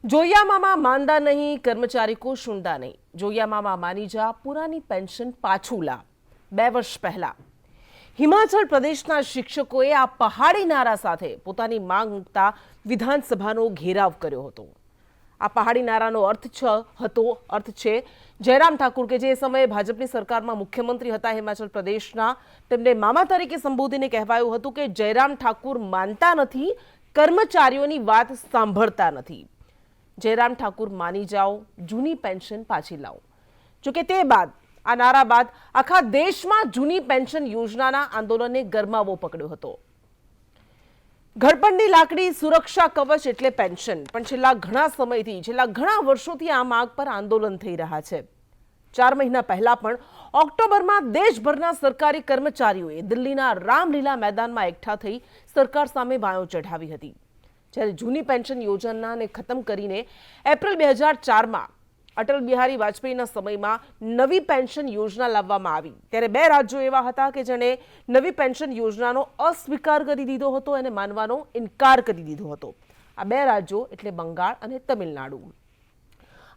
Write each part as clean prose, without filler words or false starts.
जोया मामा मानदा नहीं, कर्मचारी को शुंडा नहीं। जोया मामा मानी जा, पुरानी पेंशन पाछू ला। 2 વર્ષ પહેલા હિમાચલ પ્રદેશના શિક્ષકોએ આ પહાડી નારા સાથે પોતાની માંગ મૂકતા વિધાનસભાનો ઘેરાવ કર્યો હતો। આ પહાડી નારાનો અર્થ છે જયરામ ઠાકુર કે જે સમયે ભાજપની સરકારમાં મુખ્યમંત્રી હતા હિમાચલ પ્રદેશના, તેમને મામા તરીકે સંબોધીને કહેવાયું હતું કે જયરામ ઠાકુર માનતા નથી, કર્મચારીઓની વાત સાંભળતા નથી। जयराम ठाकुर मानी जाओ, जूनी पेंशन पाछी लाओ। जो कि ते बाद आ नारा बाद आखा देश में जूनी पेंशन योजना आंदोलन ने गरमावो पकड़्यो हतो। घड़पणनी लाकड़ी सुरक्षा कवच एटले पेंशन, पण छेल्ला घणा समयथी, छेल्ला घणा वर्षोथी आ मांग पर आंदोलन थई रह्या छे। 4 महीना पहला पण ऑक्टोबर में देशभરના सरकारी कर्मचारीओए दिल्लीना रामलीला मैदान में एकठा थई सरकार सामे बायो चढ़ावी हती। જ્યારે જૂની પેન્શન યોજનાને ખતમ કરીને એપ્રિલ 2004માં અટલ બિહારી વાજપેયીના સમયમાં નવી પેન્શન યોજના લાવવામાં આવી, ત્યારે 2 રાજ્યો એવા હતા કે જેણે નવી પેન્શન યોજનાનો અસ્વીકાર કરી દીધો હતો અને માનવાનો ઇનકાર કરી દીધો હતો। આ 2 રાજ્યો એટલે બંગાળ અને તમિલનાડુ।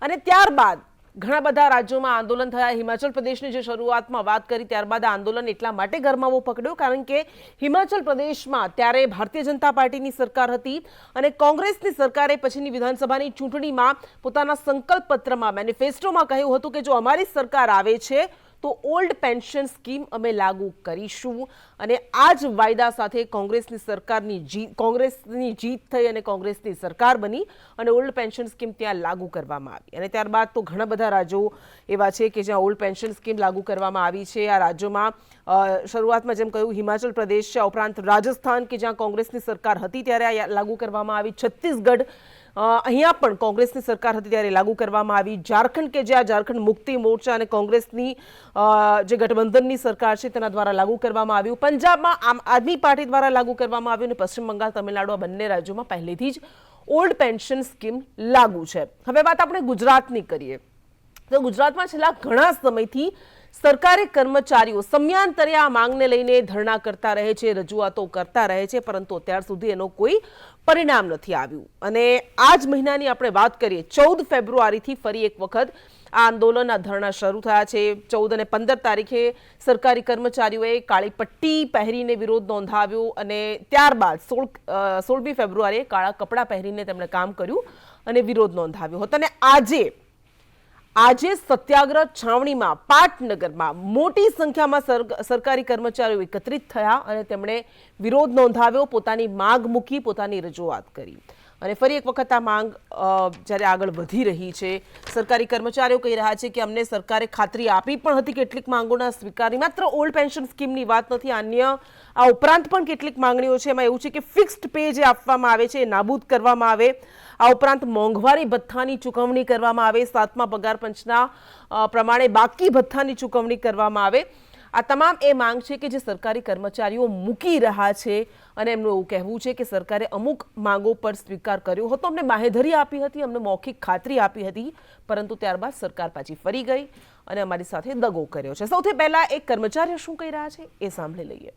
અને ત્યારબાદ ઘણા બધા રાજ્યોમાં આંદોલન થયા। હિમાચલ પ્રદેશની જે શરૂઆતમાં વાત કરી, ત્યારબાદ આંદોલન એટલા માટે ગરમાવો પકડ્યો કારણ કે હિમાચલ પ્રદેશમાં ત્યારે ભારતીય જનતા પાર્ટીની સરકાર હતી અને કોંગ્રેસની સરકારે પછીની વિધાનસભાની ચૂંટણીમાં પોતાના સંકલ્પ પત્રમાં, મેનિફેસ્ટોમાં કહ્યું હતું કે જો અમારી સરકાર આવે છે તો ઓલ્ડ પેન્શન સ્કીમ અમે લાગુ કરીશું। અને આ જ વાયદા સાથે કોંગ્રેસની જીત થઈ અને કોંગ્રેસની સરકાર બની અને ઓલ્ડ પેન્શન સ્કીમ ત્યાં લાગુ કરવામાં આવી। અને ત્યારબાદ તો ઘણા બધા રાજ્યો એવા છે કે જ્યાં ઓલ્ડ પેન્શન સ્કીમ લાગુ કરવામાં આવી છે। આ રાજ્યોમાં શરૂઆતમાં જેમ કહ્યું હિમાચલ પ્રદેશ છે, ઉપરાંત રાજસ્થાન કે જ્યાં કોંગ્રેસની સરકાર હતી ત્યારે આ લાગુ કરવામાં આવી। છત્તીસગઢ અહીંયા પણ કોંગ્રેસની સરકાર હતી ત્યારે લાગુ કરવામાં આવી। ઝારખંડ કે જ્યાં ઝારખંડ મુક્તિ મોરચા અને કોંગ્રેસની જે ગઠબંધનની સરકાર છે તેના દ્વારા લાગુ કરવામાં આવ્યું। પંજાબમાં આમ આદમી પાર્ટી દ્વારા લાગુ કરવામાં આવ્યું અને પશ્ચિમ બંગાળ, તમિલનાડુ આ બંને રાજ્યોમાં પહેલેથી જ ઓલ્ડ પેન્શન સ્કીમ લાગુ છે। હવે વાત આપણે ગુજરાતની કરીએ તો ગુજરાતમાં છેલ્લા ઘણા સમયથી સરકારી કર્મચારીઓ સમયાંતરે આ માંગને લઈને ધરણા કરતા રહે છે, રજૂઆતો કરતા રહે છે, પરંતુ અત્યાર સુધી એનો કોઈ પરિણામ નથી આવ્યું। અને આ જ મહિનાની આપણે વાત કરીએ 14 ફેબ્રુઆરીથી ફરી એક વખત આ આંદોલન, આ ધરણા શરૂ થયા છે। 14 અને 15 તારીખે સરકારી કર્મચારીઓએ કાળી પટ્ટી પહેરીને વિરોધ નોંધાવ્યો અને ત્યારબાદ 16મી ફેબ્રુઆરીએ કાળા કપડાં પહેરીને તેમણે કામ કર્યું અને વિરોધ નોંધાવ્યો હતો। અને આજે સત્યાગ્રહ છાવણીમાં પાટનગરમાં મોટી સંખ્યામાં સરકારી કર્મચારીઓ એકત્રિત થયા અને તેમણે વિરોધ નોંધાવ્યો, પોતાની માંગ મૂકી, પોતાની રજૂઆત કરી। અને ફરી એક વખત આ માંગ જ્યારે આગળ વધી રહી છે, સરકારી કર્મચારીઓ કહી રહ્યા છે કે અમને સરકારે ખાતરી આપી પણ હતી કેટલીક માંગોના સ્વીકારની, માત્ર ઓલ્ડ પેન્શન સ્કીમની વાત નથી, અન્ય આ ઉપરાંત પણ કેટલીક માંગણીઓ છે। એમાં એવું છે કે ફિક્સ્ડ પે જે આપવામાં આવે છે એ નાબૂદ કરવામાં આવે, આ ઉપરાંત મોંઘવારી ભથ્થાની ચૂકવણી કરવામાં આવે, 7મા પગાર પંચના પ્રમાણે બાકી ભથ્થાની ચૂકવણી કરવામાં આવે। આ તમામ એ માંગ છે કે જે સરકારી કર્મચારીઓ મૂકી રહ્યા છે અને એમનું એવું કહેવું છે કે સરકારે અમુક માંગો પર સ્વીકાર કર્યો હતો, અમને બાંહેધરી આપી હતી, અમને મૌખિક ખાતરી આપી હતી, પરંતુ ત્યારબાદ સરકાર પાછી ફરી ગઈ અને અમારી સાથે દગો કર્યો છે। સૌથી પહેલા એક કર્મચારીઓ શું કહી રહ્યા છે એ સાંભળી લઈએ।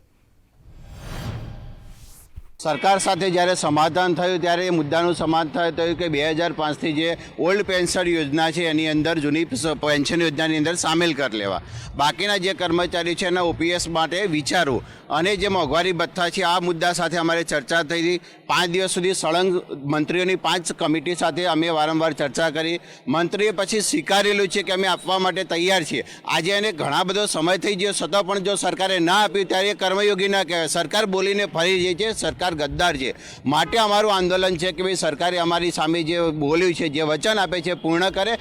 સરકાર સાથે જ્યારે સમાધાન થયું ત્યારે એ મુદ્દાનું સમાધાન થયું કે 2005થી જે ઓલ્ડ પેન્શન યોજના છે એની અંદર જૂની પેન્શન યોજનાની અંદર સામેલ કરી લેવા, બાકીના જે કર્મચારી છે એના ઓપીએસ માટે વિચારવું અને જે મોંઘવારી ભથ્થા છે આ મુદ્દા સાથે અમારે ચર્ચા થઈ। 5 દિવસ સુધી સળંગ મંત્રીઓની 5 કમિટી સાથે અમે વારંવાર ચર્ચા કરી। મંત્રીએ પછી સ્વીકારેલું છે કે અમે આપવા માટે તૈયાર છીએ। આજે એને ઘણા બધો સમય થઈ ગયો છતાં પણ જો સરકારે ના આપ્યું ત્યારે કર્મયોગી ના કહેવાય, સરકાર બોલીને ફરી જાય છે, સરકાર ગદ્દાર છે। માટે અમારું આંદોલન છે કે ભાઈ સરકારે અમારી સામે જે બોલ્યું છે, જે વચન આપે છે પૂર્ણ કરે।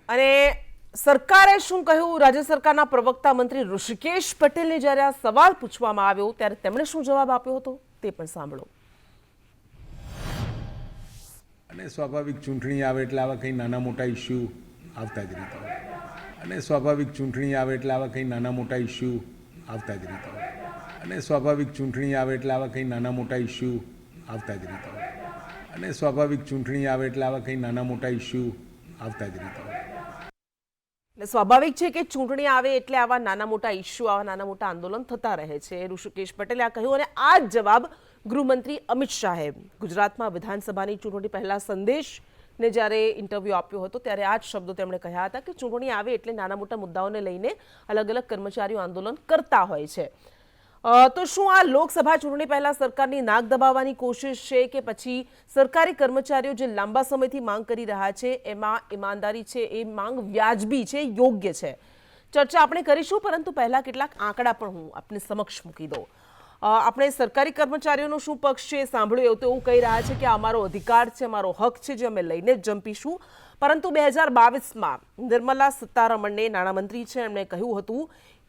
અને સરકારે શું કહ્યું, રાજ્ય સરકારના પ્રવક્તા મંત્રી ઋષિકેશ પટેલને જ્યારે આ સવાલ પૂછવામાં આવ્યો ત્યારે તેમણે શું જવાબ આપ્યો હતો તે પણ સાંભળો। અને સ્વાભાવિક ચૂંટણી આવે એટલે આવા કંઈ નાના મોટા ઇસ્યુ આવતા જ રહેતા હોય, અને સ્વાભાવિક ચૂંટણી આવે એટલે આવા કંઈ નાના મોટા ઇસ્યુ આવતા જ રહેતા હોય, અને સ્વાભાવિક ચૂંટણી આવે એટલે આવા કંઈ નાના મોટા ઇસ્યુ આવતા જ રહેતા હોય, અને સ્વાભાવિક ચૂંટણી આવે એટલે આવા કંઈ નાના મોટા ઇસ્યુ આવતા જ રહેતા હોય। સ્વાભાવિક છે કે ચૂંટણી આવે એટલે આવા નાના મોટા ઇસ્યુ, આવા નાના મોટા આંદોલન થતા રહે છે, ઋષિકેશ પટેલે આ કહ્યું। અને આ જ જવાબ ગૃહમંત્રી અમિત શાહે ગુજરાતમાં વિધાનસભાની ચૂંટણી પહેલા સંદેશને જ્યારે ઇન્ટરવ્યૂ આપ્યો હતો ત્યારે આ જ શબ્દો તેમણે કહ્યા હતા કે ચૂંટણી આવે એટલે નાના મોટા મુદ્દાઓને લઈને અલગ અલગ કર્મચારીઓ આંદોલન કરતા હોય છે. તો શું આ લોકસભા ચૂંટણી પહેલા સરકારની નાક દબાવવાની કોશિશ છે કે પછી સરકારી કર્મચારીઓ જે લાંબા સમયથી માંગ કરી રહ્યા છે એમાં ઈમાનદારી છે, એ માંગ વ્યાજબી છે, યોગ્ય છે? ચર્ચા આપણે કરીશું, પરંતુ પહેલા કેટલાક આંકડા પણ હું આપને સમક્ષ મૂકી દઉં. આપણે સરકારી કર્મચારીઓનો શું પક્ષ છે સાંભળ્યું, એવું તો એવું કહી રહ્યા છે કે અમારો અધિકાર છે, અમારો હક છે, જે અમે લઈને જ જંપીશું. પરંતુ 2022માં નિર્મલા સીતારમણને નાણામંત્રી છે, એમણે કહ્યું હતું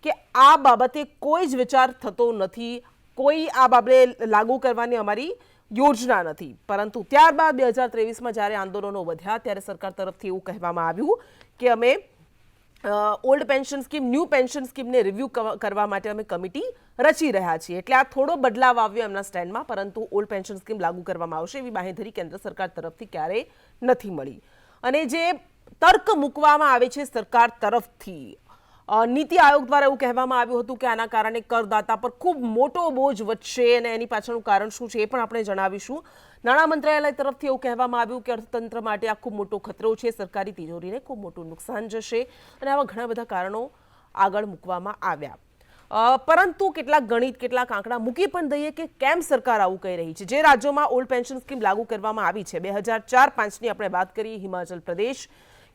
કે આ બાબતે કોઈ જ વિચાર થતો નથી, કોઈ આ બાબતે લાગુ કરવાની અમારી યોજના નથી. પરંતુ ત્યારબાદ 2023માં જ્યારે આંદોલનો વધ્યા ત્યારે સરકાર તરફથી એવું કહેવામાં આવ્યું કે અમે old pension scheme, new pension સ્કીમને રિવ્યૂ કરવા માટે અમે કમિટી રચી રહ્યા છીએ. એટલે આ થોડો બદલાવ આવ્યો એમના સ્ટેન્ડમાં, પરંતુ ઓલ્ડ પેન્શન સ્કીમ લાગુ કરવામાં આવશે એવી બાંહેધરી કેન્દ્ર સરકાર તરફથી ક્યારેય નથી મળી. અને જે તર્ક મૂકવામાં આવે છે સરકાર તરફથી, નીતિ આયોગ દ્વારા એવું કહેવામાં આવ્યું હતું કે આના કારણે કરદાતા પર ખૂબ મોટો બોજ વધશે અને એની પાછળનું કારણ શું છે એ પણ આપણે જણાવીશું. નાણાં મંત્રાલય તરફથી એવું કહેવામાં આવ્યું કે અર્થતંત્ર માટે આ ખૂબ મોટો ખતરો છે, સરકારી તિજોરીને ખૂબ મોટું નુકસાન જશે, અને આવા ઘણા બધા કારણો આગળ મૂકવામાં આવ્યા. પરંતુ કેટલાક ગણિત, કેટલાક આંકડા મૂકી પણ દઈએ કે કેમ સરકાર આવું કહી રહી છે. જે રાજ્યોમાં ઓલ્ડ પેન્શન સ્કીમ લાગુ કરવામાં આવી છે, 2004-05ની આપણે વાત કરીએ, હિમાચલ પ્રદેશ,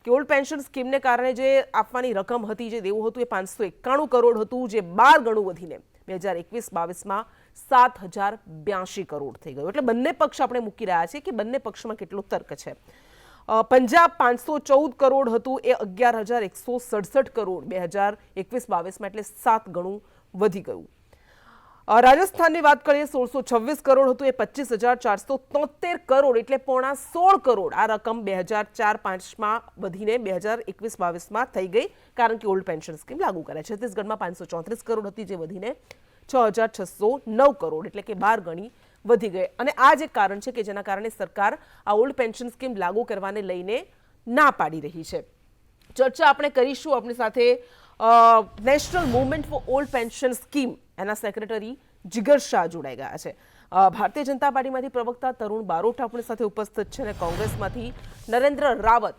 કે ઓલ્ડ પેન્શન સ્કીમને કારણે જે આપવાની રકમ હતી, જે દેવું હતું, એ 591 કરોડ હતું, જે 12 ગણું વધીને 2021-22માં 7082 કરોડ થઈ ગયું. એટલે બંને પક્ષ આપણે મૂકી રહ્યા છીએ કે બંને પક્ષમાં કેટલો તર્ક છે. પંજાબ 514 કરોડ હતું, એ 11167 કરોડ 2021-22માં, એટલે 7 ગણું વધી ગયું. રાજસ્થાનની વાત કરીએ, 1626 કરોડ હતું, એ 25473 કરોડ, એટલે 16.5 કરોડ. આ રકમ 2004-05માં વધીને 2021-22માં થઈ ગઈ, કારણ કે ઓલ્ડ પેન્શન સ્કીમ લાગુ કરાય. છત્તીસગઢમાં 534 કરોડ હતી, જે વધીને 6609 કરોડ, એટલે કે 12 ગણી વધી ગઈ. અને આ જ એક કારણ છે કે જેના કારણે સરકાર આ ઓલ્ડ પેન્શન સ્કીમ લાગુ કરવાને લઈને ના પાડી રહી છે. ચર્ચા આપણે કરીશું. આપણી સાથે national movement for old pension scheme, એના સેક્રેટરી જીગર શાહ જોડાઈ ગયા છે. ભારતીય જનતા પાર્ટીમાંથી પ્રવક્તા તરુણ બારોટ આપણી સાથે ઉપસ્થિત છે, અને કોંગ્રેસમાંથી નરેન્દ્ર રાવત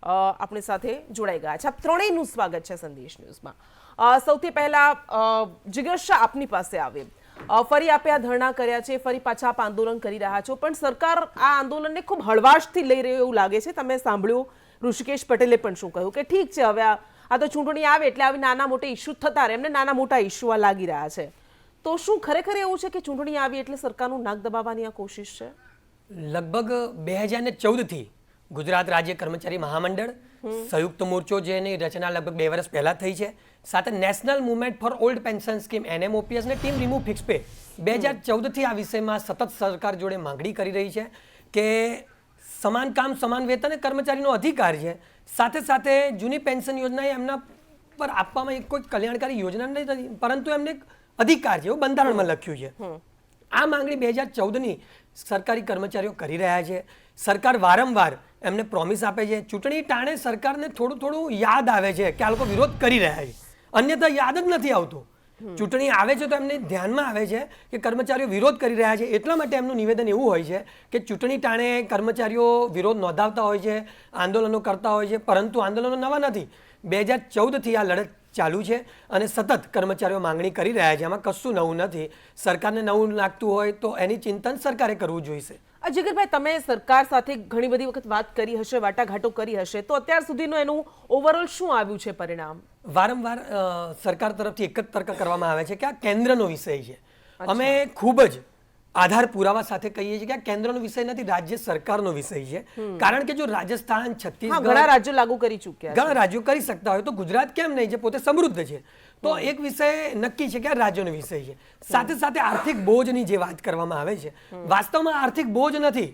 આપણી સાથે જોડાઈ ગયા છે. આપ ત્રણેયનું સ્વાગત છે સંદેશ ન્યૂઝમાં. સૌથી પહેલા જીગર શાહ, આપની પાસે આવે. ફરી આપે આ ધરણા કર્યા છે, ફરી પાછા આપ આંદોલન કરી રહ્યા છો, પણ સરકાર આ આંદોલનને ખૂબ હળવાશથી લઈ રહ્યું એવું લાગે છે. તમે સાંભળ્યું ઋષિકેશ પટેલે પણ શું કહ્યું કે ઠીક છે, હવે આ તો ચૂંટણી આવે એટલે આવી નાના મોટા ઇસ્યુ થતા રહે, એમને નાના મોટા ઇસ્યુ આ લાગી રહ્યા છે. તો શું ખરેખર એવું છે કે ચૂંટણી આવી એટલે સરકારનું નાક દબાવવાની આ કોશિશ છે? લગભગ 2014થી ગુજરાત રાજ્ય કર્મચારી મહામંડળ સંયુક્ત મોરચો, જેની રચના લગભગ 2 વર્ષ પહેલા થઈ છે, સાથે national movement for old pension scheme NMOPS ને ટીમ રિમૂવ ફિક્સ પે 2014થી આ વિષયમાં સતત સરકાર જોડે માંગણી કરી રહી છે કે સમાન કામ સમાન વેતન એ કર્મચારીનો અધિકાર છે. સાથે સાથે જૂની પેન્શન યોજના એમના પર આપવામાં કોઈ કલ્યાણકારી યોજના નથી, પરંતુ એમને એક અધિકાર છે, એવું બંધારણમાં લખ્યું છે. આ માંગણી 2014ની સરકારી કર્મચારીઓ કરી રહ્યા છે. સરકાર વારંવાર એમને પ્રોમિસ આપે છે, ચૂંટણી ટાણે સરકારને થોડું થોડું યાદ આવે છે કે આ લોકો વિરોધ કરી રહ્યા છે, અન્યથા યાદ જ નથી આવતું. ચૂંટણી આવે છે તો એમને ધ્યાનમાં આવે છે કે કર્મચારીઓ વિરોધ કરી રહ્યા છે, એટલા માટે એમનું નિવેદન એવું હોય છે કે ચૂંટણી ટાણે કર્મચારીઓ વિરોધ નોંધાવતા હોય છે, આંદોલનો કરતા હોય છે. પરંતુ આંદોલનો નવા નથી, 2014થી આ લડત ચાલુ છે અને સતત કર્મચારીઓ માંગણી કરી રહ્યા છે. આમાં કશું નવું નથી. સરકારને નવું લાગતું હોય તો એની ચિંતન સરકારે કરવું જોઈશે. જીગરભાઈ, તમે સરકાર સાથે ઘણી બધી વખત વાત કરી હશે, વાટાઘાટો કરી હશે, તો અત્યાર સુધીનું એનું ઓવરઓલ શું આવ્યું છે પરિણામ? વારંવાર સરકાર તરફથી એક જ તર્ક કરવામાં આવે છે કે આ કેન્દ્રનો વિષય છે. અમે ખૂબ જ આધાર પુરાવા સાથે કહીએ છીએ કે આ કેન્દ્રનો વિષય નથી, રાજ્ય સરકારનો વિષય છે. કારણ કે જો રાજસ્થાન, છત્તીસગઢ, ઘણા રાજ્યો લાગુ કરી ચૂક્યા, ઘણા રાજ્યો કરી શકતા હોય તો ગુજરાત કેમ નહીં, જે પોતે સમૃદ્ધ છે? તો એક વિષય નક્કી છે કે આ રાજ્યનો વિષય છે. સાથે સાથે આર્થિક બોજની જે વાત કરવામાં આવે છે, વાસ્તવમાં આર્થિક બોજ નથી.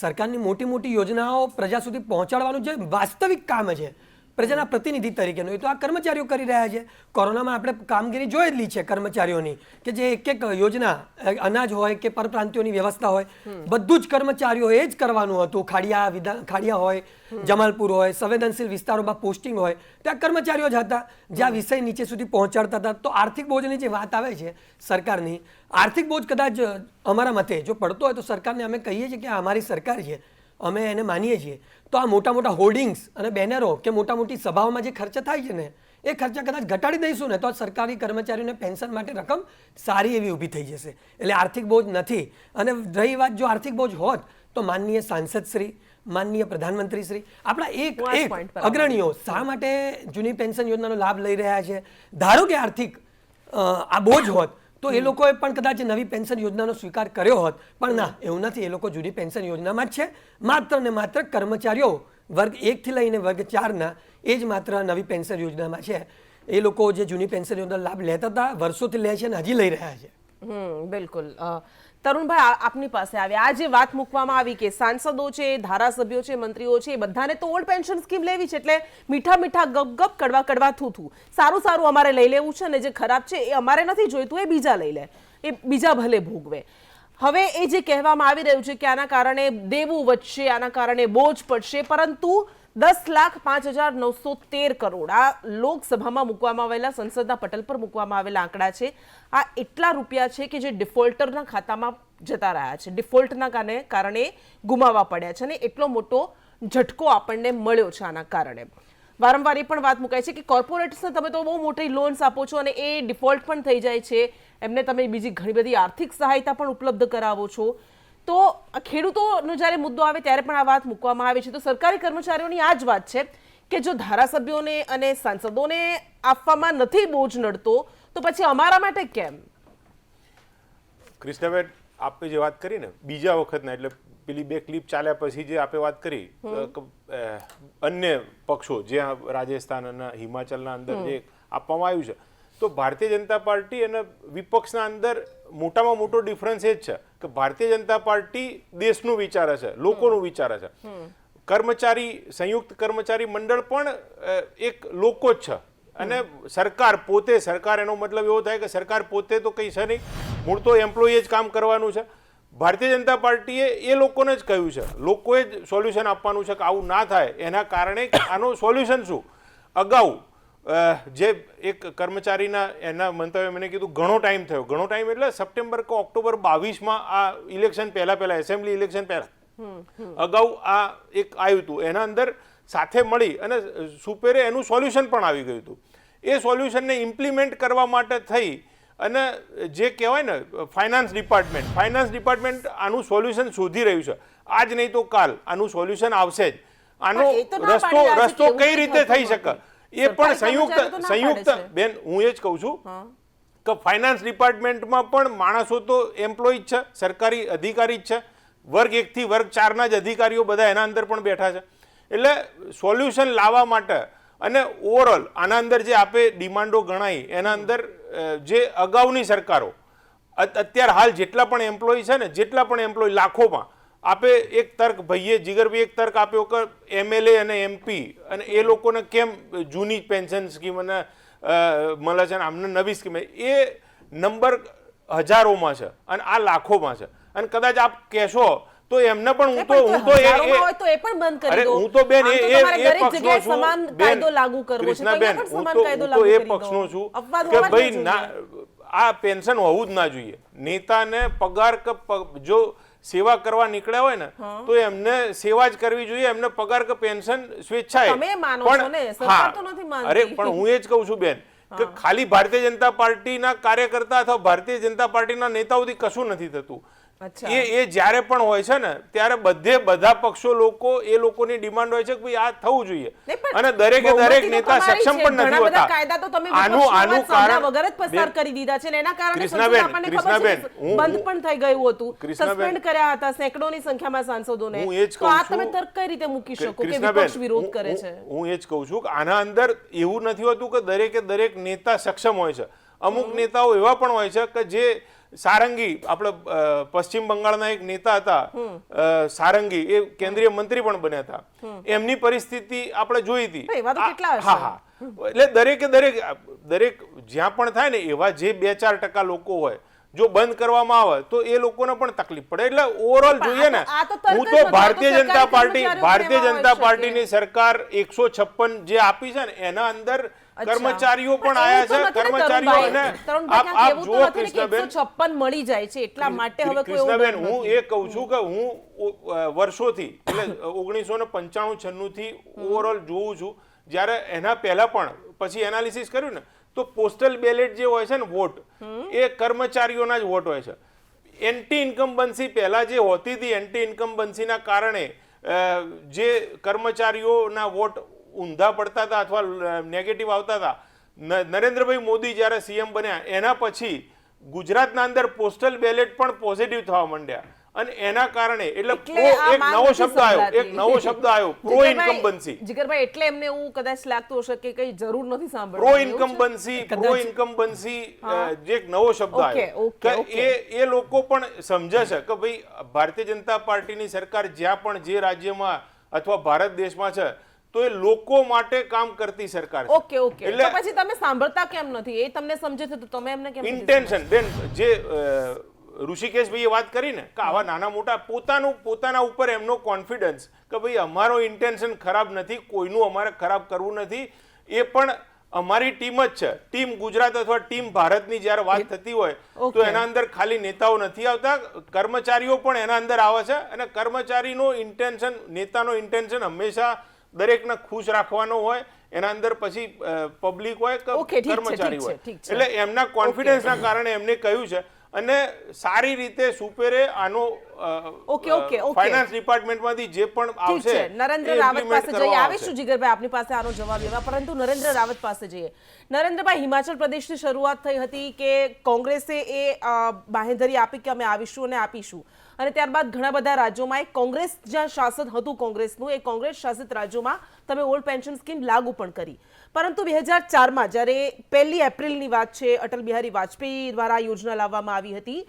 સરકારની મોટી મોટી યોજનાઓ પ્રજા સુધી પહોંચાડવાનું જે વાસ્તવિક કામ છે, પ્રજાના પ્રતિનિધિ તરીકેનો, એ તો આ કર્મચારીઓ કરી રહ્યા છે. કોરોનામાં આપણે કામગીરી જોયેલી છે કર્મચારીઓની, કે જે એક એક યોજના, અનાજ હોય કે પરપ્રાંતિયોની વ્યવસ્થા હોય, બધું જ કર્મચારીઓએ જ કરવાનું હતું. ખાડિયા હોય, જમાલપુર હોય, સંવેદનશીલ વિસ્તારોમાં પોસ્ટિંગ હોય, ત્યાં કર્મચારીઓ જ હતા જ્યાં વિષય નીચે સુધી પહોંચાડતા હતા. તો આર્થિક બોજની જે વાત આવે છે સરકારની, આર્થિક બોજ કદાચ અમારા મતે જો પડતો હોય તો સરકારને અમે કહીએ છીએ કે આ અમારી સરકાર છે, અમે એને માનીએ છીએ. તો આ મોટા મોટા હોર્ડિંગ્સ અને બેનરો કે મોટા મોટી સભાઓમાં જે ખર્ચ થાય છે ને, એ ખર્ચા કદાચ ઘટાડી દઈશું ને તો સરકારી કર્મચારીઓને પેન્શન માટે રકમ સારી એવી ઊભી થઈ જશે. એટલે આર્થિક બોજ નથી. અને રહી વાત જો આર્થિક બોજ હોત તો માનનીય સાંસદ શ્રી, માનનીય પ્રધાનમંત્રી શ્રી, આપણા એક અગ્રણીઓ શા માટે જૂની પેન્શન યોજનાનો લાભ લઈ રહ્યા છે? ધારો કે આર્થિક આ બોજ હોત તો એ લોકોએ પણ કદાચ નવી પેન્શન યોજનાનો સ્વીકાર કર્યો હોત, પણ ના, એવું નથી. એ લોકો જૂની પેન્શન યોજનામાં જ છે. માત્ર ને માત્ર કર્મચારીઓ વર્ગ 1 થી લઈને વર્ગ 4ના એ જ માત્ર નવી પેન્શન યોજનામાં છે. એ લોકો જે જૂની પેન્શન યોજના લાભ લેતા હતા વર્ષોથી લે છે અને હજી લઈ રહ્યા છે. બિલકુલ. તરુણભાઈ, આપની પાસે આવે આ જે વાત મૂકવામાં આવી કે સાંસદો છે, ધારાસભ્યો છે, મંત્રીઓ છે, એ બધાને તો ઓલ્ડ પેન્શન સ્કીમ લેવી છે, એટલે મીઠા મીઠા ગપ ગપ, કડવા કડવા થૂ સારું સારું અમારે લઈ લેવું છે, અને જે ખરાબ છે એ અમારે નથી જોઈતું, એ બીજા લઈ લે, એ બીજા ભલે ભોગવે. હવે એ જે કહેવામાં આવી રહ્યું છે કે આના કારણે દેવું વધશે, આના કારણે બોજ પડશે, પરંતુ 10,05,913 કરોડ આ લોકસભામાં મૂકવામાં આવેલા, સંસદના પટલ પર મૂકવામાં આવેલા આંકડા છે. આ એટલા રૂપિયા છે કે જે ડિફોલ્ટરના ખાતામાં જતા રહ્યા છે, ડિફોલ્ટના કારણે ગુમાવવા પડ્યા છે, અને એટલો મોટો ઝટકો આપણને મળ્યો છે આના કારણે. વારંવાર એ પણ વાત મુકાય છે કે કોર્પોરેટ્સને તમે તો બહુ મોટી લોન્સ આપો છો અને એ ડિફોલ્ટ પણ થઈ જાય છે, એમને તમે બીજી ઘણી બધી આર્થિક સહાયતા પણ ઉપલબ્ધ કરાવો છો. તો ખેડૂતોનો જ્યારે મુદ્દો આવે ત્યારે પણ આ વાત મૂકવામાં આવે છે. તો સરકારી કર્મચારીઓની આ જ વાત છે કે જો ધારાસભ્યોને અને સાંસદોને આપવામાં નથી બોજ નડતો તો પછી અમારા માટે કેમ? કૃષ્ણબેન, આપે જે વાત કરી ને બીજા વખતના, એટલે પેલી 2 ક્લિપ ચાલ્યા પછી જે આપે વાત કરી અન્ય પક્ષો જ્યાં રાજસ્થાન અને હિમાચલના અંદર જે આપવામાં આવ્યું છે, તો ભારતીય જનતા પાર્ટી અને વિપક્ષના અંદર મોટામાં મોટો ડિફરન્સ એ જ છે કે ભારતીય જનતા પાર્ટી દેશનું વિચારે છે, લોકોનું વિચારે છે. કર્મચારી સંયુક્ત કર્મચારી મંડળ પણ એક લોકો જ છે, અને સરકાર પોતે, સરકાર એનો મતલબ એવો થાય કે સરકાર પોતે તો કંઈ છે નહીં, મૂળ તો એમ્પ્લોયીએ જ કામ કરવાનું છે. ભારતીય જનતા પાર્ટીએ એ લોકોને જ કહ્યું છે, લોકોએ જ સોલ્યુશન આપવાનું છે કે આવું ના થાય. એના કારણે આનું સોલ્યુશન શું? અગાઉ જે એક કર્મચારીના એના મંતવ્ય મને કીધું ઘણો ટાઈમ થયો, ઘણો ટાઈમ એટલે સપ્ટેમ્બર કે ઓક્ટોબર 22માં આ ઇલેક્શન પહેલા એસેમ્બલી ઇલેક્શન પહેલા અગાઉ આ એક આવ્યું હતું, એના અંદર સાથે મળી અને સુપેરે એનું સોલ્યુશન પણ આવી ગયું હતું. એ સોલ્યુશનને ઇમ્પ્લિમેન્ટ કરવા માટે થઈ અને જે કહેવાય ને ફાઇનાન્સ ડિપાર્ટમેન્ટ આનું સોલ્યુશન શોધી રહ્યું છે. આજ નહીં તો કાલ આનું સોલ્યુશન આવશે જ. આનો રસ્તો કઈ રીતે થઈ શકે એ પણ સંયુક્ત બેન, હું એ જ કહું છું કે ફાઇનાન્સ ડિપાર્ટમેન્ટમાં પણ માણસો તો એમ્પ્લોય જ છે, સરકારી અધિકારી જ છે, વર્ગ 1 થી વર્ગ 4ના જ અધિકારીઓ બધા એના અંદર પણ બેઠા છે. એટલે સોલ્યુશન લાવવા માટે અને ઓવરઓલ આના અંદર જે આપે ડિમાન્ડો ગણાઈ, એના અંદર જે અગાઉની સરકારો અત્યારે હાલ જેટલા પણ એમ્પ્લોય છે ને, જેટલા પણ એમ્પ્લોય લાખોમાં, આપે એક તર્ક ભાઈએ જીગરભાઈ એક તર્ક આપ્યો કે MLA અને MP અને એ લોકોને કેમ જૂની પેન્શન સ્કીમ અને મળે છે, આમને નવી સ્કીમ, એ નંબર હજારોમાં છે અને આ લાખોમાં છે. અને કદાચ આપ કહેશો તો એમને પણ હું તો એ પણ બંધ કરી દો. હું તો બેન એ પક્ષનો છું બેન, કૃષ્ણાબેન, હું તો એ પક્ષનો છું કે ભાઈ ના, આ પેન્શન હોવું જ ના જોઈએ. નેતાને પગાર કે જો સેવા કરવા નીકળ્યા હોય ને તો એમને સેવા જ કરવી જોઈએ, એમને પગાર કે પેન્શન સ્વેચ્છાએ. અરે પણ હું એ જ કહું છું બેન કે ખાલી ભારતીય જનતા પાર્ટીના કાર્યકર્તા અથવા ભારતીય જનતા પાર્ટીના નેતાઓથી કશું નથી થતું. એ જ્યારે પણ હોય છે ને ત્યારે બધા પક્ષો લોકો એ લોકોની ડિમાન્ડ હોય છે કે ભાઈ આ થવું જોઈએ, અને દરેકે દરેક નેતા સક્ષમ પણ નથી હોતા. આનું કારણ વગર જ પસાર કરી દીધા છે, એના કારણે કૃષ્ણાબેન બંધ પણ થઈ ગયું હતું, સસ્પેન્ડ કર્યા હતા સેંકડોની સંખ્યામાં સાંસદોને. હું એ જ કહું છું, આ તમે તર્ક કઈ રીતે મૂકી શકો કે વિપક્ષ વિરોધ કરે છે? હું એ જ કહું છું કે આના અંદર એવું નથી હોતું કે દરેકે દરેક નેતા સક્ષમ હોય છે. અમુક નેતાઓ એવા પણ હોય છે કે સારંગી આપણે પશ્ચિમ બંગાળના એક નેતા હતા સારંગી, એ કેન્દ્રીય મંત્રી પણ બન્યા હતા, એમની પરિસ્થિતિ આપણે જોઈ હતી. એવા તો કેટલા હશે? હા હા, એટલે દરેક જ્યાં પણ થાય ને એવા જે 2-4% લોકો હોય, જો બંધ કરવામાં આવે તો એ લોકોને પણ તકલીફ પડે. એટલે ઓવરઓલ જોઈએ ને, આ તો તર્ક હું જ તો નથી. ભારતીય આ તો જનતા સરકારી પાર્ટી કર્મચારીઓ ભારતીય કેવા જનતા હોઈ શકે? પાર્ટીની સરકાર 156 જે આપી છે ને એના અંદર કર્મચારીઓ પણ આયા છે. કર્મચારીઓ અને આપ જુઓ કૃષ્ણબેન, 156 મળી જાય છે એટલા માટે હવે કોઈ એવું કૃષ્ણબેન, ડર હું નથી. એ કહું છું કે હું વર્ષોથી એટલે 1995-96 થી ઓવરઓલ જોઉં છું. જ્યારે એના પહેલા પણ પછી એનાલિસિસ કર્યું ને, તો પોસ્ટલ બેલેટ જે હોય છે ને વોટ, એ કર્મચારીઓના જ વોટ હોય છે. એન્ટી ઇન્કમ્બન્સી પહેલા જે હોતી હતી, એન્ટી ઇન્કમ્બન્સીના કારણે જે કર્મચારીઓના વોટ ઊંધા પડતા હતા અથવા નેગેટિવ આવતા હતા, નરેન્દ્રભાઈ મોદી જ્યારે સીએમ બન્યા એના પછી ગુજરાતના અંદર પોસ્ટલ બેલેટ પણ પોઝિટિવ થવા માંડ્યા, અને એના કારણે એટલે આ એક માંગ નવો નથી શબ્દ આવ્યો, સંભળાતી. એક નવો શબ્દ આવ્યો, પ્રો ઇન્કમ્બન્સી. જીગરભાઈ, એટલે એમને એવું કદાચ લાગતું હશે કે કઈ જરૂર નથી પ્રો સાંભળવાની. ઇન્કમ્બન્સી જે એક નવો શબ્દ આવ્યો, કે એ લોકો પણ સમજે છે કે ભાઈ ભારતીય જનતા પાર્ટીની સરકાર જ્યાં પણ જે રાજ્યમાં અથવા ભારત દેશમાં છે તો એ લોકો માટે કામ કરતી સરકાર છે. ઓકે. એટલે પછી તમે સાંભળતા કેમ નથી? એ તમને સમજે છે તો તમે એમને કેમ નથી ઇન્ટેન્શન બેન, જે ઋષિકેશભાઈએ વાત કરી ને કે આવા નાના મોટા પોતાના ઉપર એમનો કોન્ફિડન્સ કે ભાઈ અમારો ઇન્ટેન્શન ખરાબ નથી, કોઈનું અમારે ખરાબ કરવું નથી, એ પણ અમારી ટીમ જ છે. ટીમ ગુજરાત અથવા ટીમ ભારતની જ્યારે વાત થતી હોય તો એના અંદર ખાલી નેતાઓ નથી આવતા, કર્મચારીઓ પણ એના અંદર આવે છે. અને કર્મચારીનો ઇન્ટેન્શન, નેતાનો ઇન્ટેન્શન હંમેશા દરેકને ખુશ રાખવાનો હોય. એના અંદર પછી પબ્લિક હોય કે કર્મચારી હોય, એટલે એમના કોન્ફિડન્સના કારણે એમને કહ્યું છે. અને સારી રીતે સુપેરે આનો ફાઇનાન્સ ડિપાર્ટમેન્ટમાંથી જે પણ આવશે, નરેન્દ્ર રાવત પાસે જઈએ. આવીશું જીગરભાઈ આપની પાસે આનો જવાબ લેવા, પરંતુ નરેન્દ્ર રાવત પાસે જઈએ. નરેન્દ્રભાઈ, હિમાચલ પ્રદેશથી શરૂઆત થઈ હતી કે કોંગ્રેસે એ બાંહેધરી આપી કે અમે આવીશું અને આપીશું, અને ત્યારબાદ ઘણા બધા રાજ્યોમાં એક કોંગ્રેસ જ્યાં શાસન હતું કોંગ્રેસનું, એ કોંગ્રેસ શાસિત રાજ્યોમાં તમે ઓલ્ડ પેન્શન સ્કીમ લાગુ પણ કરી. પરંતુ 2004માં જ્યારે 1 એપ્રિલની વાત છે, અટલ બિહારી વાજપેયી દ્વારા યોજના લાવવામાં આવી હતી.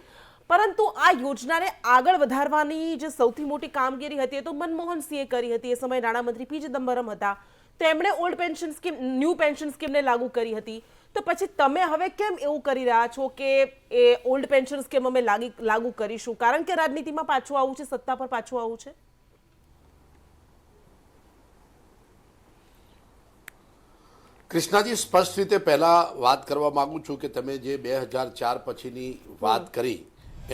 પરંતુ આ યોજનાને આગળ વધારવાની જે સૌથી મોટી કામગીરી હતી એ તો મનમોહન સિંહે કરી હતી. એ સમયે નાણામંત્રી પી ચિદમ્બરમ હતા, તેમણે old pension scheme, new pension સ્કીમને લાગુ કરી હતી. તો પછી તમે હવે કેમ એવું કરી રહ્યા છો કે એ ઓલ્ડ પેન્શન સ્કીમ અમે લાગુ કરીશું? કારણ કે રાજનીતિમાં પાછું આવવું છે, સત્તા પર પાછું આવવું છે. કૃષ્ણાજી, સ્પષ્ટ રીતે પહેલા વાત કરવા માંગુ છું કે તમે જે 2004 પછીની વાત કરી,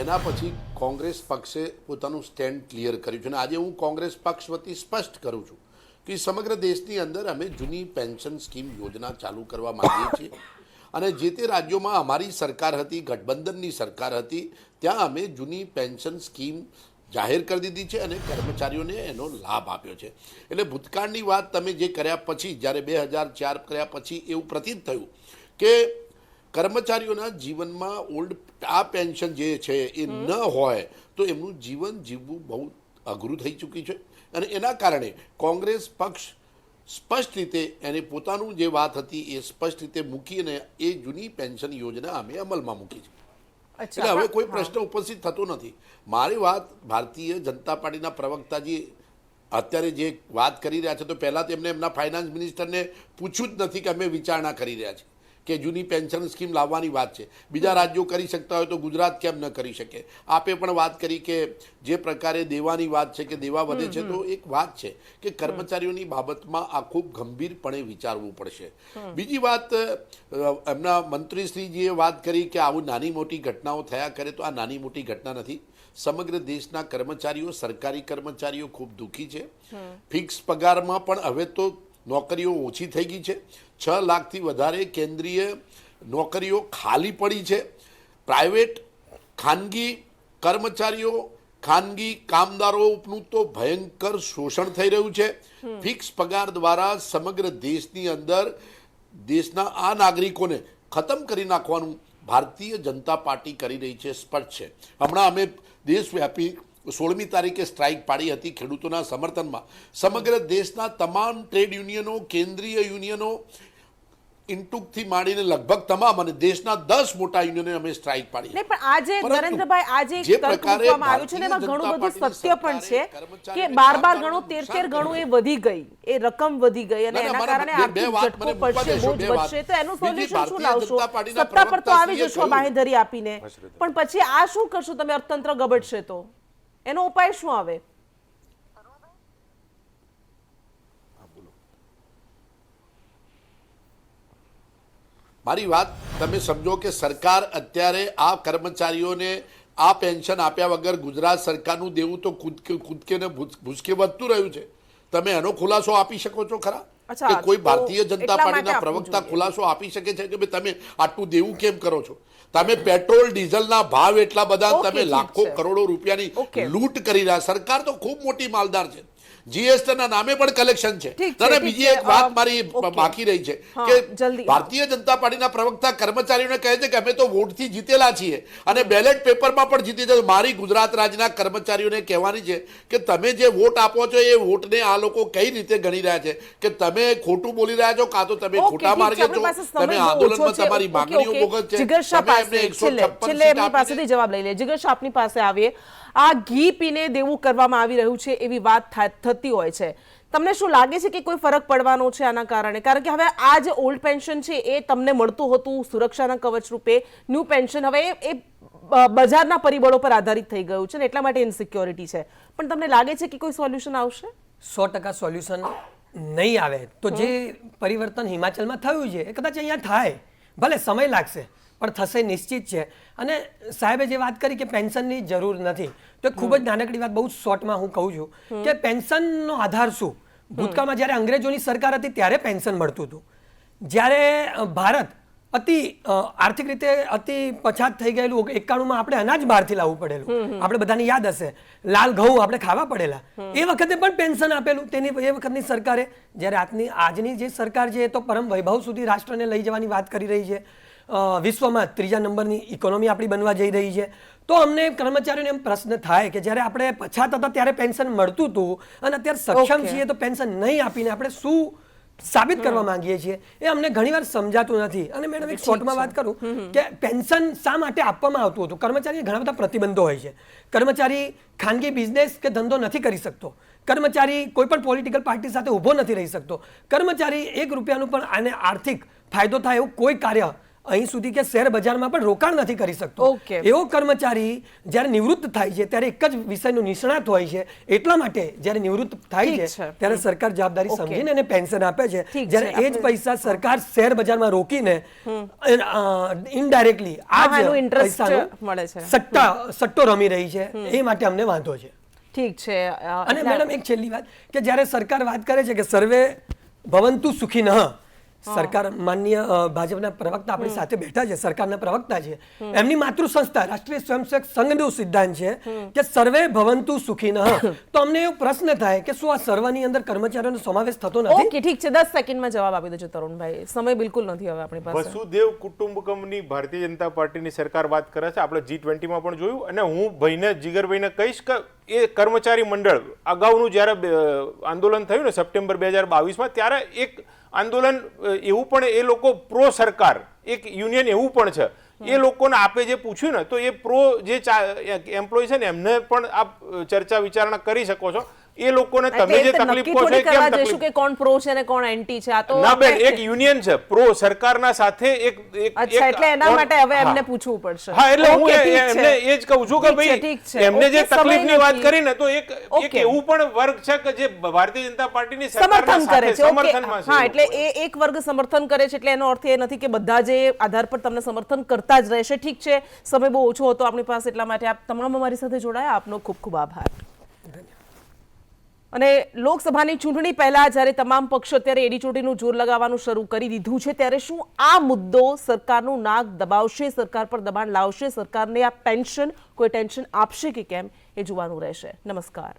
એના પછી કોંગ્રેસ પક્ષે પોતાનું સ્ટેન્ડ ક્લિયર કર્યું છે. અને આજે હું કોંગ્રેસ પક્ષ વતી સ્પષ્ટ કરું છું કે સમગ્ર દેશની અંદર અમે જૂની પેન્શન સ્કીમ યોજના ચાલુ કરવા માંગીએ છીએ. અને જે તે રાજ્યોમાં અમારી સરકાર હતી, ગઠબંધનની સરકાર હતી, ત્યાં અમે જૂની પેન્શન સ્કીમ જાહેર કરી દીધી છે અને કર્મચારીઓને એનો લાભ આપ્યો છે. એટલે ભૂતકાળની વાત તમે જે કર્યા પછી, જ્યારે 2004 કર્યા પછી એવું પ્રતીત થયું કે કર્મચારીઓના જીવનમાં ઓલ્ડ આ પેન્શન જે છે એ ન હોય તો એમનું જીવન જીવવું બહુ અઘરું થઈ ચૂક્યું છે. અને એના કારણે કોંગ્રેસ પક્ષ સ્પષ્ટ રીતે એને પોતાનું જે વાત હતી એ સ્પષ્ટ રીતે મૂકી અને એ જૂની પેન્શન યોજના અમે અમલમાં મૂકી છે. એટલે હવે કોઈ પ્રશ્ન ઉપસ્થિત થતો નથી. મારી વાત ભારતીય જનતા પાર્ટીના પ્રવક્તાજી અત્યારે જે વાત કરી રહ્યા છે, તો પહેલાં તેમને એમના ફાઇનાન્સ મિનિસ્ટરને પૂછ્યું જ નથી કે અમે વિચારણા કરી રહ્યા છીએ કે જૂની પેન્શન સ્કીમ લાવવાની વાત છે. બીજા રાજ્યો કરી શકતા હોય તો ગુજરાત કેમ ન કરી શકે? આપે પણ વાત કરી કે જે પ્રકારે દેવાની વાત છે કે દેવા વધે છે, તો એક વાત છે કે કર્મચારીઓની બાબતમાં આ ખૂબ ગંભીરપણે વિચારવું પડશે. બીજી વાત, એમના મંત્રીશ્રીજીએ વાત કરી કે આવું નાની મોટી ઘટનાઓ થયા કરે, તો આ નાની મોટી ઘટના નથી. સમગ્ર દેશના કર્મચારીઓ, સરકારી કર્મચારીઓ ખૂબ દુઃખી છે. ફિક્સ પગારમાં પણ હવે તો નોકરીઓ ઓછી થઈ ગઈ છે. 6 લાખથી વધારે કેન્દ્રીય નોકરીઓ ખાલી પડી છે. પ્રાઇવેટ, ખાનગી કર્મચારીઓ, ખાનગી કામદારોનું તો ભયંકર શોષણ થઈ રહ્યું છે. ફિક્સ પગાર દ્વારા સમગ્ર દેશની અંદર દેશના આ નાગરિકોને ખતમ કરી નાખવાનું ભારતીય જનતા પાર્ટી કરી રહી છે, સ્પષ્ટ છે. હમણાં અમે દેશવ્યાપી 16મી તારીખે સ્ટ્રાઇક પાડી હતી ખેડૂતોના સમર્થનમાં. સમગ્ર દેશના તમામ ટ્રેડ યુનિયનો, કેન્દ્રીય યુનિયનો ઇન્ટુકથી માંડીને લગભગ તમામ અને દેશના 10 મોટા યુનિયને અમે સ્ટ્રાઇક પાડી. નહીં, પણ આજે પરંતુ નરેન્દ્રભાઈ આજે જે એક તર્ક પ્રકારે મૂકવામાં આવ્યું છે ને એમાં ઘણું બધું ભારતીય સત્ય પણ છે જનતા કે પાર્ટીની 12 સરકારે ગણું 13 નુકસાન ગણું એ વધી ગઈ, એ રકમ વધી ગઈ અને ના, ના, એના મારા કારણે બે આર્થિક વાત ઝટકો મને મૂકવા પડશે, દેશો, બોજ બે વાત. વધશે, તો એનું બીજી સોલ્યુશન શું ભારતીય લાવશો? જનતા પાર્ટીના સત્તા પર તો આવી પ્રવક્તાશ્રીએ જશો કહ્યું. બાંહેધરી આપીને, પણ પછી આ શું કરશો તમે? અર્થતંત્ર ગબડશે તો એનો ઉપાય શું આવે? મારી વાત તમે સમજો કે સરકાર અત્યારે આ કર્મચારીઓને આ પેન્શન આપ્યા વગર ગુજરાત સરકારનું દેવું તો કૂદકે ને ભૂસકે વધતું રહ્યું છે. તમે એનો ખુલાસો આપી શકો છો ખરા? અચ્છા, કે કોઈ તો ભારતીય જનતા એટલા માટે પાર્ટીના આપવું પ્રવક્તા જોઈએ. ખુલાસો આપી શકે છે કે ભાઈ તમે આટલું દેવું કેમ કરો છો? તમે પેટ્રોલ ડીઝલના ભાવ એટલા બધા ઓકે, તમે ઠીક લાખો છે. કરોડો રૂપિયાની ઓકે. લૂંટ કરી રહ્યા. સરકાર તો ખૂબ મોટી માલદાર છે. જીએસટી ના નામે પણ કલેક્શન છે. ઠીક છે, અને ઠીક બીજી છે. એક વાત મારી ઓકે. બાકી રહી છે હા, કે જલ્દી, ભારતીય જનતા પાર્ટીના પ્રવક્તા કર્મચારીઓને કહે છે કે અમે તો વોટથી જીતેલા છીએ અને બેલેટ પેપરમાં પણ જીતી છે. મારી ગુજરાત રાજ્યના કર્મચારીઓને કહેવાની છે કે તમે જે વોટ આપો છો એ વોટને આ લોકો કઈ રીતે ગણી રહ્યા છે કે તમે ખોટું બોલી રહ્યા છો, કાં તો તમે ઓકે, ખોટા ઠીક છે, માર્ગે આપણી છો, પાસે સમય તમે બહુ આંદોલનમાં ઓછો છે. તમારી ઓકે, માંગણીઓ ઓકે. બોગસ છે. જીગર શાહ તમે પાસે એમને 156 છેલ્લે સીટ એમની આપીને પાસેથી જવાબ લઈ લે. જીગર શાહ, આપની પાસે આવીએ. આ ઘી પીને દેવું કરવામાં આવી રહ્યું છે એવી વાત થતી હોય છે, તમને શું લાગે છે કે કોઈ ફરક પડવાનો છે આના કારણે? કારણ કે હવે આ જે ઓલ્ડ પેન્શન છે એ તમને મળતું હતું સુરક્ષાના કવચ રૂપે, ન્યૂ પેન્શન હવે એ બજારના પરિબળો પર આધારિત થઈ ગયું છે ને એટલા માટે ઇનસિક્યોરિટી છે. પણ તમને લાગે છે કે કોઈ સોલ્યુશન આવશે? 100% સોલ્યુશન નહીં આવે. તો જે પરિવર્તન હિમાચલમાં થયું છે એ કદાચ અહીંયા થાય, ભલે સમય લાગશે પણ થશે નિશ્ચિત છે. અને સાહેબે જે વાત કરી કે પેન્શનની જરૂર નથી, તો એક ખૂબ જ નાનકડી વાત બહુ શોર્ટમાં હું કહું છું કે પેન્શનનો આધાર શું? ભૂતકાળમાં જ્યારે અંગ્રેજોની સરકાર હતી ત્યારે પેન્શન મળતું હતું. જ્યારે ભારત આર્થિક રીતે અતિ પછાત થઈ ગયેલું 91માં આપણે અનાજ બહારથી લાવવું પડેલું, આપણે બધાને યાદ હશે, લાલ ઘઉં આપણે ખાવા પડેલા, એ વખતે પણ પેન્શન આપેલું તેની એ વખતની સરકારે. જ્યારે આજની જે સરકાર છે એ તો પરમ વૈભવ સુધી રાષ્ટ્રને લઈ જવાની વાત કરી રહી છે. વિશ્વમાં 3જા નંબરની ઇકોનોમી આપણી બનવા જઈ રહી છે. તો અમને કર્મચારીઓને એમ પ્રશ્ન થાય કે જ્યારે આપણે પછાત હતા ત્યારે પેન્શન મળતું હતું અને અત્યારે સક્ષમ છીએ તો પેન્શન નહીં આપીને આપણે શું સાબિત કરવા માંગીએ છીએ એ અમને ઘણીવાર સમજાતું નથી. અને મેડમ એક શોર્ટમાં વાત કરું કે પેન્શન શા માટે આપવામાં આવતું હતું? કર્મચારીને ઘણા બધા પ્રતિબંધો હોય છે. કર્મચારી ખાનગી બિઝનેસ કે ધંધો નથી કરી શકતો, કર્મચારી કોઈ પણ પોલિટિકલ પાર્ટી સાથે ઊભો નથી રહી શકતો, કર્મચારી 1 રૂપિયાનું પણ આને આર્થિક ફાયદો થાય એવું કોઈ કાર્ય અહીં સુધી કે શેર બજારમાં પણ રોકાણ નથી કરી શકતો. ઓકે. એવો કર્મચારી જ્યારે નિવૃત્ત થાય છે ત્યારે એક જ વિષયનું નિષ્ણાત હોય છે. એટલા માટે જ્યારે નિવૃત્ત થાય ઠીક છે છે. ત્યારે સરકાર જવાબદારી ઓકે. સમજીને એને પેન્શન આપે છે. ઠીક જ્યારે છે. એ જ પૈસા સરકાર શેર બજારમાં રોકીને ઇનડાયરેક્ટલી આ હા, એનું જ interest પૈસાનો મળે છે. સટ્ટો રમી રહી છે. એ માટે અમને વાંધો છે. ઠીક છે. અને મેડમ એક છેલ્લી વાત કે જ્યારે સરકાર વાત કરે છે કે સર્વે ભવંતુ સુખીનઃ, સરકાર માનનીય ભાજપના પ્રવક્તા આપણી સાથે બેઠા છે, સરકારના પ્રવક્તા છે, એમની માતૃ સંસ્થા રાષ્ટ્રીય સ્વયંસેવક સંઘનો સિદ્ધાંત છે કે સર્વે ભવંતુ સુખીનઃ. તો અમને એવો પ્રશ્ન થાય કે શું આ સર્વની અંદર કર્મચારીઓનો સમાવેશ થતો નથી? ઓકે, ઠીક છે. 10 સેકન્ડમાં જવાબ આપી દેજો તરુણભાઈ, સમય બિલકુલ નથી હવે આપણી પાસે. વસુદેવ કુટુંબકમની ભારતીય જનતા પાર્ટીની સરકાર વાત કરે છે. આપણે G20માં પણ જોયું. અને હું જીગરભાઈને કહીશ કે એ કર્મચારી મંડળ અગાઉનું જ્યારે આંદોલન થયું ને સપ્ટેમ્બર 2022માં, ત્યારે એક આંદોલન એવું પણ એ લોકો પ્રો સરકાર એક યુનિયન એવું પણ છે, એ લોકોને આપે જે પૂછ્યું ને તો એ પ્રો જે એમ્પ્લોય છે ને એમને પણ આપ ચર્ચા વિચારણા કરી શકો છો. એ લોકોને તમે જે તકલીફ કહો છો કેમ તકલીફ કે કોણ પ્રો છે ને કોણ એન્ટી છે? આ તો ના બેન, એક યુનિયન છે પ્રો સરકારના સાથે એક અચ્છા, એટલે એના માટે હવે એમને પૂછવું પડશે. હા, એટલે હું ઓકે, ઠીક છે. એમને એ જ કહું છું કે ઠીક છે. ભાઈ એમને જે ઓકે, તકલીફની સમય વાત નથી. કરી ને તો એક ઓકે. એવું પણ વર્ગ છે કે જે ભારતીય જનતા પાર્ટીની સરકારના સમર્થન કરે સાથે છે. ઓકે, સમર્થનમાં છે. હા, એ એટલે લોકો. એ એક વર્ગ સમર્થન કરે છે એટલે એનો અર્થ એ નથી કે બધા જે આધાર પર તમને સમર્થન કરતા જ રહેશે. ઠીક છે, સમય બહુ ઓછો હતો આપણી પાસે, એટલા માટે આપ તમામ અમારી સાથે જોડાયા. આપનો ખૂબ ખૂબ આભાર. અને લોકસભાની ચૂંટણી પહેલા જ્યારે તમામ પક્ષો અત્યારે એડીચોટીનું જોર લગાવવાનું શરૂ કરી દીધું છે, ત્યારે શું આ મુદ્દો સરકારનું નાક દબાવશે, સરકાર પર દબાણ લાવશે, સરકારને આ પેન્શન કોઈ ટેન્શન આપશે કે કેમ, એ જોવાનું રહેશે. નમસ્કાર.